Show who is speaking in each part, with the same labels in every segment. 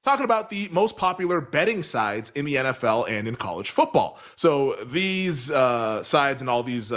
Speaker 1: talking about the most popular betting sides in the NFL and in college football. So these sides and all these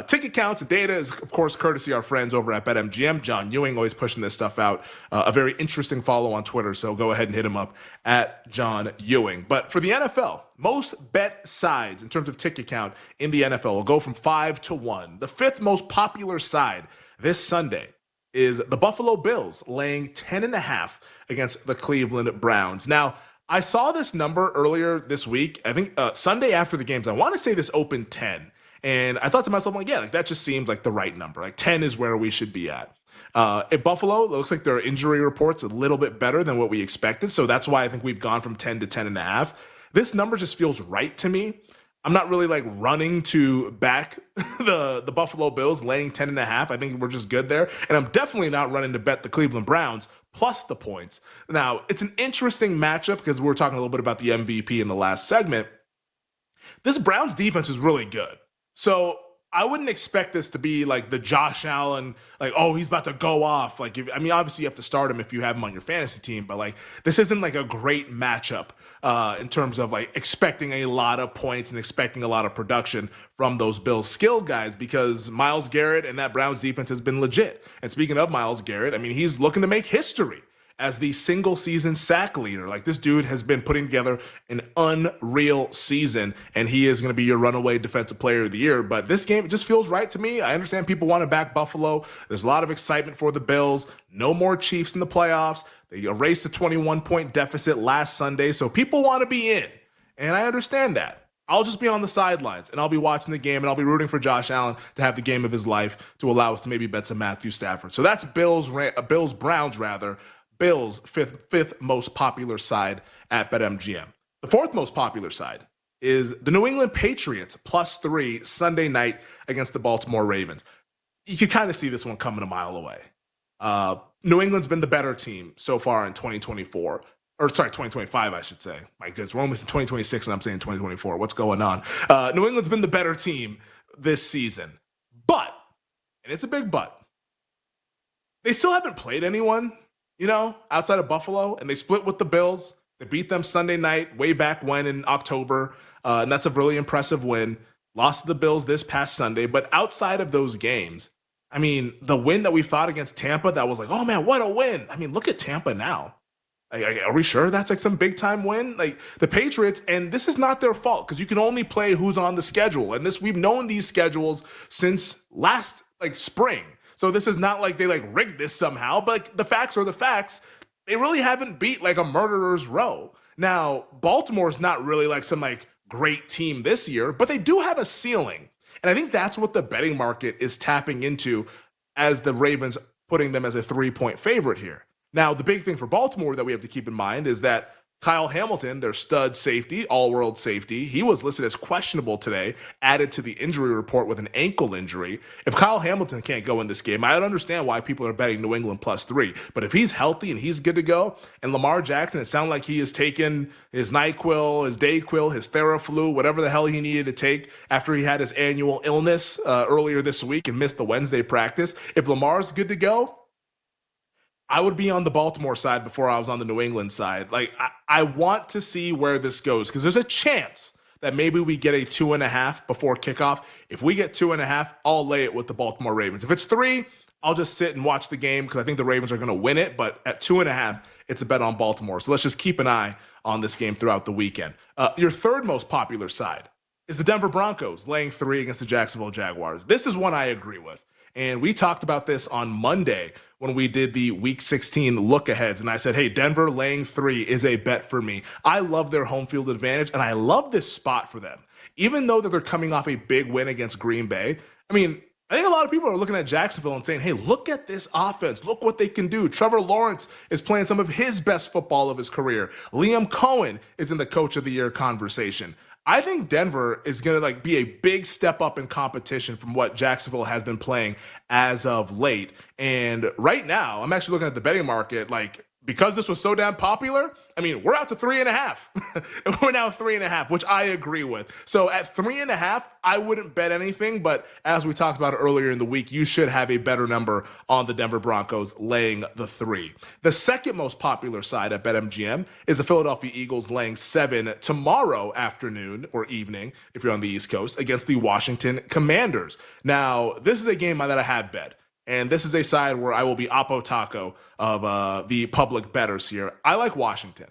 Speaker 1: ticket counts and data is, of course, courtesy of our friends over at BetMGM. John Ewing always pushing this stuff out. A very interesting follow on Twitter, so go ahead and hit him up at John Ewing. But for the NFL, most bet sides in terms of ticket count in the NFL will go from 5 to 1. The fifth most popular side this Sunday is the Buffalo Bills laying 10.5 against the Cleveland Browns. Now, I saw this number earlier this week. I think Sunday after the games. I want to say this opened 10. And I thought to myself, like, yeah, like that just seems like the right number. Like 10 is where we should be at. At Buffalo, it looks like their injury report's a little bit better than what we expected. So that's why I think we've gone from 10 to 10.5. This number just feels right to me. I'm not really like running to back the Buffalo Bills laying 10.5. I think we're just good there. And I'm definitely not running to bet the Cleveland Browns plus the points. Now, it's an interesting matchup because we were talking a little bit about the MVP in the last segment. This Browns defense is really good. So I wouldn't expect this to be like the Josh Allen, like, oh, he's about to go off. Like, obviously you have to start him if you have him on your fantasy team, but like, this isn't like a great matchup in terms of like expecting a lot of points and expecting a lot of production from those Bills skilled guys because Myles Garrett and that Browns defense has been legit. And speaking of Myles Garrett, I mean, he's looking to make history as the single season sack leader. Like this dude has been putting together an unreal season and he is going to be your runaway defensive player of the year. But this game, it just feels right to me. I understand people want to back Buffalo. There's a lot of excitement for the Bills. No more Chiefs in the playoffs. They erased a 21-point deficit last Sunday. So people want to be in. And I understand that. I'll just be on the sidelines and I'll be watching the game and I'll be rooting for Josh Allen to have the game of his life to allow us to maybe bet some Matthew Stafford. So that's Browns rather. Bills, fifth most popular side at BetMGM. The fourth most popular side is the New England Patriots +3 Sunday night against the Baltimore Ravens. You can kind of see this one coming a mile away. New England's been the better team so far in 2025, I should say. My goodness, we're almost in 2026 and I'm saying 2024. What's going on? New England's been the better team this season. But, and it's a big but, they still haven't played anyone, outside of Buffalo, and they split with the Bills. They beat them Sunday night, way back when in October, and that's a really impressive win. Lost to the Bills this past Sunday, but outside of those games, I mean, the win that we fought against Tampa, that was like, oh man, what a win. I mean, look at Tampa now. Are we sure that's like some big time win? Like the Patriots, and this is not their fault because you can only play who's on the schedule. And we've known these schedules since last spring. So this is not like they rigged this somehow, but the facts are the facts. They really haven't beat a murderer's row. Now, Baltimore's not really some great team this year, but they do have a ceiling. And I think that's what the betting market is tapping into as the Ravens putting them as a 3-point favorite here. Now, the big thing for Baltimore that we have to keep in mind is that Kyle Hamilton, their stud safety, all-world safety, he was listed as questionable today, added to the injury report with an ankle injury. If Kyle Hamilton can't go in this game, I don't understand why people are betting New England +3. But if he's healthy and he's good to go, and Lamar Jackson, it sounded like he has taken his NyQuil, his Dayquil, his Theraflu, whatever the hell he needed to take after he had his annual illness earlier this week and missed the Wednesday practice. If Lamar's good to go, I would be on the Baltimore side before I was on the New England side. I want to see where this goes because there's a chance that maybe we get a 2.5 before kickoff. If we get 2.5, I'll lay it with the Baltimore Ravens. If it's 3, I'll just sit and watch the game because I think the Ravens are going to win it. But at 2.5, it's a bet on Baltimore. So let's just keep an eye on this game throughout the weekend. Your third most popular side is the Denver Broncos laying 3 against the Jacksonville Jaguars. This is one I agree with. And we talked about this on Monday when we did the Week 16 look-aheads. And I said, hey, Denver laying 3 is a bet for me. I love their home field advantage, and I love this spot for them. Even though that they're coming off a big win against Green Bay, I think a lot of people are looking at Jacksonville and saying, hey, look at this offense. Look what they can do. Trevor Lawrence is playing some of his best football of his career. Liam Cohen is in the Coach of the Year conversation. I think Denver is going to be a big step up in competition from what Jacksonville has been playing as of late. And right now, I'm actually looking at the betting market. because this was so damn popular, I mean, we're out to 3.5. We're now 3.5, which I agree with. So at 3.5, I wouldn't bet anything, but as we talked about earlier in the week, you should have a better number on the Denver Broncos laying the 3. The second most popular side at BetMGM is the Philadelphia Eagles laying 7 tomorrow afternoon or evening, if you're on the East Coast, against the Washington Commanders. Now, this is a game that I have bet. And this is a side where I will be Oppo Taco of the public bettors here. I like Washington.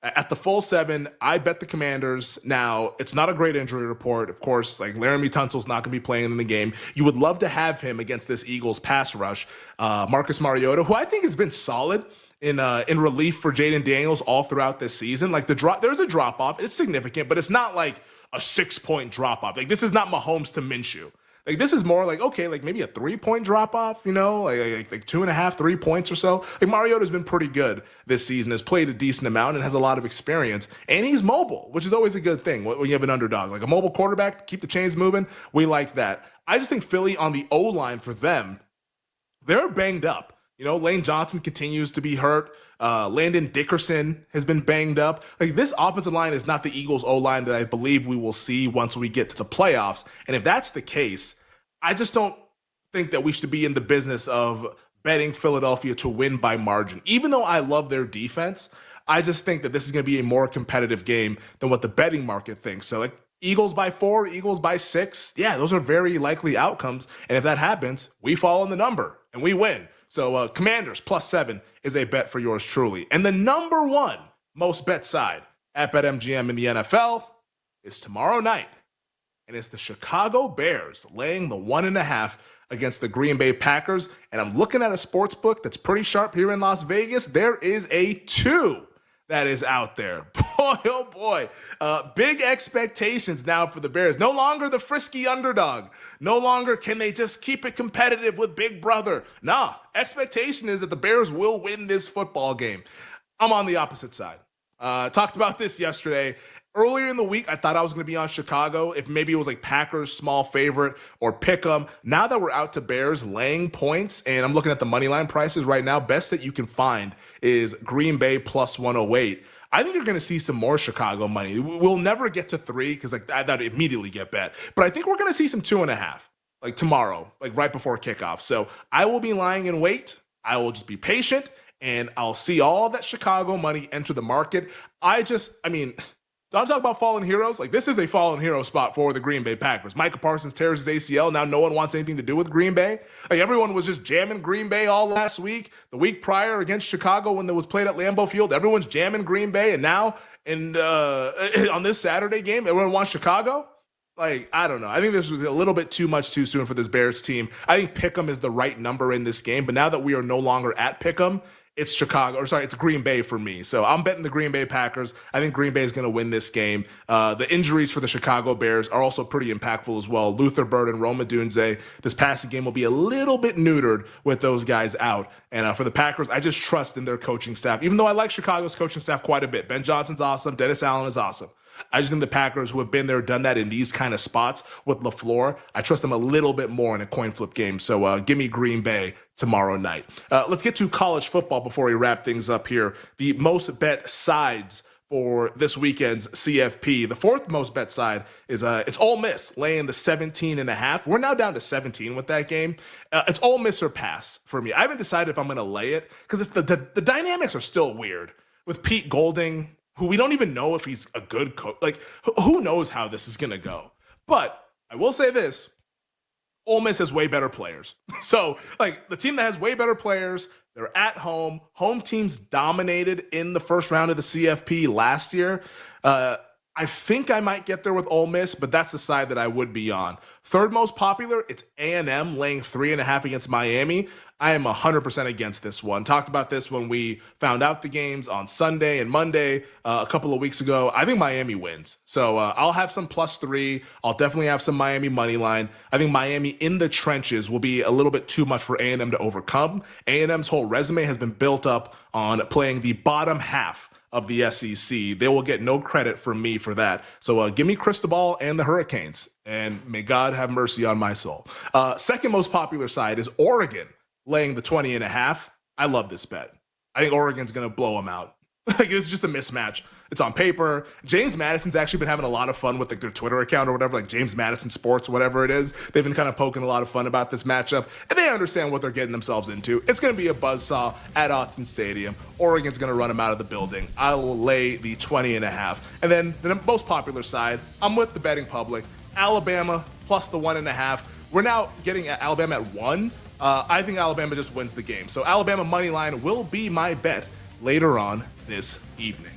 Speaker 1: At the full 7, I bet the Commanders. Now, it's not a great injury report. Of course, like Laramie Tunsil's not going to be playing in the game. You would love to have him against this Eagles pass rush. Marcus Mariota, who I think has been solid in relief for Jaden Daniels all throughout this season. Like there's a drop off. It's significant, but it's not like a 6-point drop off. Like this is not Mahomes to Minshew. Like this is more like, okay, like maybe a 3-point drop off, like 2.5, 3 points or so. Like Mariota's been pretty good this season, has played a decent amount and has a lot of experience. And he's mobile, which is always a good thing when you have an underdog. Like a mobile quarterback, keep the chains moving. We like that. I just think Philly on the O-line for them, they're banged up. Lane Johnson continues to be hurt. Landon Dickerson has been banged up. Like this offensive line is not the Eagles O-line that I believe we will see once we get to the playoffs. And if that's the case, I just don't think that we should be in the business of betting Philadelphia to win by margin. Even though I love their defense, I just think that this is going to be a more competitive game than what the betting market thinks. So like Eagles by 4, Eagles by 6. Yeah, those are very likely outcomes. And if that happens, we fall in the number and we win. So Commanders plus 7 is a bet for yours truly. And the number 1 most bet side at BetMGM in the NFL is tomorrow night. And it's the Chicago Bears laying the 1.5 against the Green Bay Packers. And I'm looking at a sports book that's pretty sharp here in Las Vegas. There is a 2 that is out there. Boy, oh boy. Big expectations now for the Bears. No longer the frisky underdog. No longer can they just keep it competitive with Big Brother. Nah, expectation is that the Bears will win this football game. I'm on the opposite side. Talked about this yesterday. Earlier in the week, I thought I was going to be on Chicago if maybe it was like Packers small favorite or pick 'em. Now that we're out to Bears laying points, and I'm looking at the money line prices right now, best that you can find is Green Bay plus 108. I think you're going to see some more Chicago money. We'll never get to 3 because like that would immediately get bet. But I think we're going to see some 2.5 like tomorrow, like right before kickoff. So I will be lying in wait. I will just be patient, and I'll see all that Chicago money enter the market. Don't talk about fallen heroes. Like this is a fallen hero spot for the Green Bay Packers. Micah Parsons tears his ACL. Now no one wants anything to do with Green Bay. Like everyone was just jamming Green Bay all last week. The week prior against Chicago when it was played at Lambeau Field, everyone's jamming Green Bay. And now on this Saturday game, everyone wants Chicago. Like, I don't know. I think this was a little bit too much too soon for this Bears team. I think Pick'em is the right number in this game. But now that we are no longer at Pick'em, it's it's Green Bay for me. So I'm betting the Green Bay Packers. I think Green Bay is going to win this game. The injuries for the Chicago Bears are also pretty impactful as well. Luther Bird and Rome Odunze. This passing game will be a little bit neutered with those guys out. And for the Packers, I just trust in their coaching staff, even though I like Chicago's coaching staff quite a bit. Ben Johnson's awesome. Dennis Allen is awesome. I just think the Packers, who have been there, done that in these kind of spots with LaFleur, I trust them a little bit more in a coin flip game. So give me Green Bay tomorrow night. Let's get to college football before we wrap things up here. The most bet sides for this weekend's CFP. The fourth most bet side is it's Ole Miss laying the 17.5. We're now down to 17 with that game. It's Ole Miss or pass for me. I haven't decided if I'm going to lay it because the dynamics are still weird with Pete Golding, who we don't even know if he's a good coach. Like, who knows how this is going to go. But I will say this, Ole Miss has way better players. So, like, the team that has way better players, they're at home. Home teams dominated in the first round of the CFP last year. I think I might get there with Ole Miss, but that's the side that I would be on. Third most popular, it's A&M laying 3.5 against Miami. I am 100% against this one. Talked about this when we found out the games on Sunday and Monday a couple of weeks ago. I think Miami wins. So I'll have some +3. I'll definitely have some Miami money line. I think Miami in the trenches will be a little bit too much for A&M to overcome. A&M's whole resume has been built up on playing the bottom half of the SEC. They will get no credit from me for that. So give me Cristobal and the Hurricanes, and may God have mercy on my soul. Second most popular side is Oregon laying the 20.5. I love this bet. I think Oregon's going to blow them out. Like, it's just a mismatch. It's on paper. James Madison's actually been having a lot of fun with like their Twitter account or whatever, like James Madison Sports, whatever it is. They've been kind of poking a lot of fun about this matchup, and they understand what they're getting themselves into. It's going to be a buzzsaw at Autzen Stadium. Oregon's going to run them out of the building. I will lay the 20.5. And then the most popular side, I'm with the betting public. Alabama plus the 1.5. We're now getting Alabama at 1. I think Alabama just wins the game. So Alabama money line will be my bet later on this evening.